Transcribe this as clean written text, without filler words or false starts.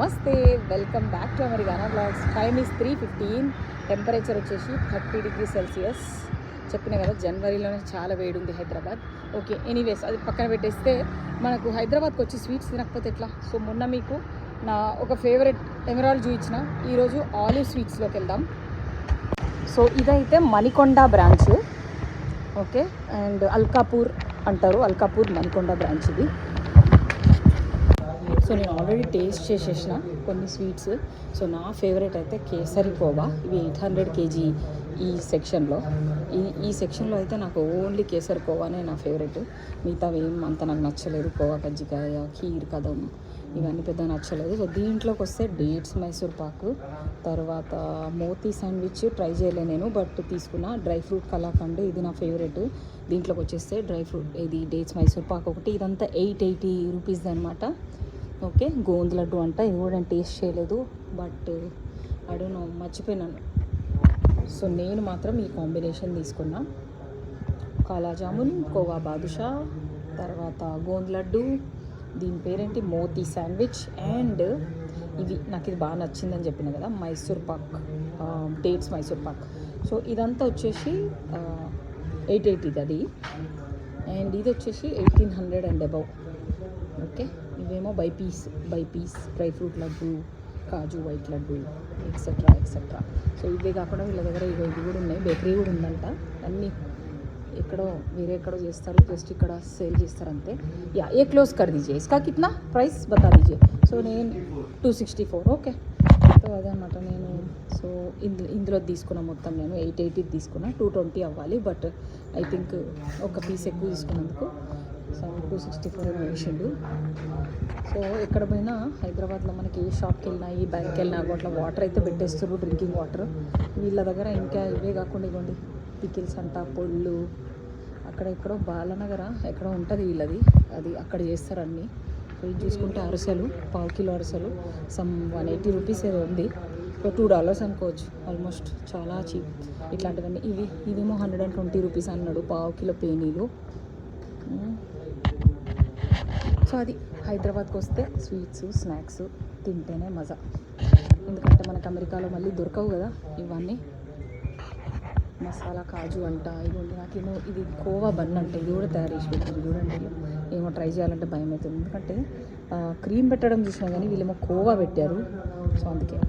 నమస్తే, welcome back to Americana Blogs. Time is 3:15. Temperature వచ్చేసి 30 degrees Celsius. చెప్పిన కదా జనవరిలోనే చాలా వేడి ఉంది హైదరాబాద్. ఓకే, ఎనీవేస్ అది పక్కన పెట్టేస్తే మనకు హైదరాబాద్కి వచ్చి స్వీట్స్ తినకపోతే ఎట్లా. సో మొన్న మీకు నా ఒక ఫేవరెట్ ఎమరాల్డ్ చూపించిన. ఈరోజు ఆలివ్ స్వీట్స్లోకి వెళ్దాం. సో ఇదైతే Manikonda branch. Okay, and Alkapur అంటారు, అల్కాపూర్ మణికొండ బ్రాంచ్ ఇది. సో నేను ఆల్రెడీ టేస్ట్ చేసేసిన కొన్ని స్వీట్స్. సో నా ఫేవరెట్ అయితే కేసరి కోవా. ఇవి 800 kg ఈ సెక్షన్లో. ఈ సెక్షన్లో అయితే నాకు ఓన్లీ కేసరి కోవానే నా ఫేవరెట్. మిగతా ఏం అంత నాకు నచ్చలేదు. కోవా కజ్జికాయ, ఖీర్ కదం ఇవన్నీ పెద్ద నచ్చలేదు. సో దీంట్లోకి వస్తే డేట్స్ మైసూర్ పాకు, తర్వాత మోతీ శాండ్విచ్ ట్రై చేయలే నేను, బట్ తీసుకున్న డ్రై ఫ్రూట్ కలాకండ్, ఇది నా ఫేవరెట్. దీంట్లోకి వచ్చేస్తే డ్రై ఫ్రూట్ ఇది డేట్స్ మైసూర్ పాకు ఒకటి. ఇదంతా 880 రూపీస్ అనమాట. ఓకే, గోంద్ లడ్డు అంట. ఇది కూడా నేను టేస్ట్ చేయలేదు, బట్ అడుగు మర్చిపోయినాను. సో నేను మాత్రం ఈ కాంబినేషన్ తీసుకున్నా. కాలా జామున్, కోవా బాదుషా, తర్వాత గోంద్ లడ్డు, దీని పేరేంటి మోతీ శాండ్విచ్, అండ్ ఇవి నాకు ఇది బాగా నచ్చిందని చెప్పిన కదా మైసూర్ పాక్, డేట్స్ మైసూర్ పాక్. సో ఇదంతా వచ్చేసి 880 అది, అండ్ ఇది వచ్చేసి 1800 అండ్ అబౌవ్. ఓకే, ఇవేమో by piece dry fruit laddu, కాజు white laddu, etcetera etcetera. So ఇవే కాకుండా వీళ్ళ దగ్గర ఇవి కూడా ఉన్నాయి, బేకరీ కూడా ఉందంట. అన్నీ ఎక్కడో వేరే ఎక్కడో చేస్తారు, జస్ట్ ఇక్కడ సేల్ చేస్తారు అంతే. యా ఏ క్లోజ్ కర్ దీజియే, ఇస్కా కిतना ప్రైస్ బతా దీజియే. సో నేను 264. ఓకే, సో అదనమాట. నేను సో ఇందులో తీసుకున్నా మొత్తం నేను 880 తీసుకున్నా. 220 అవ్వాలి, బట్ ఐ థింక్ ఒక పీస్ ఎక్కువ తీసుకున్నందుకు సో 264 వేసిండు. సో ఎక్కడ పోయినా హైదరాబాద్లో మనకి ఏ షాప్కి వెళ్ళినా, ఏ బ్యాంక్కి వెళ్ళినా అట్లా వాటర్ అయితే పెట్టేస్తారు, డ్రింకింగ్ వాటర్. వీళ్ళ దగ్గర ఇంకా ఇవే కాకుండా ఇవ్వండి పికిల్స్ అంట, పొళ్ళు. అక్కడ ఎక్కడో బాలనగర ఎక్కడో ఉంటుంది వీళ్ళది, అది అక్కడ చేస్తారు అన్నీ. సో ఇది చూసుకుంటే అరిసెలు, పావు కిలో అరిసెలు సమ్ 180 రూపీస్ ఏదో ఉంది. సో $2 అనుకోవచ్చు ఆల్మోస్ట్, చాలా చీప్ ఇట్లాంటివన్నీ. ఇవేమో 120 రూపీస్ అన్నాడు పావు కిలో పేనీలు. సో అది హైదరాబాద్కి వస్తే స్వీట్స్ స్నాక్స్ తింటేనే మజా. ఎందుకంటే మనకు అమెరికాలో మళ్ళీ దొరకవు కదా ఇవన్నీ. మసాలా కాజు అంట, ఇవ్వండి. నాకేమో ఇది కోవా బన్ అంటే ఇది కూడా తయారు చేసి పెట్టింది చూడండి. ఏమో ట్రై చేయాలంటే భయం అవుతుంది, ఎందుకంటే క్రీమ్ పెట్టడం చూసినా కానీ వీళ్ళేమో కోవా పెట్టారు. సో అందుకే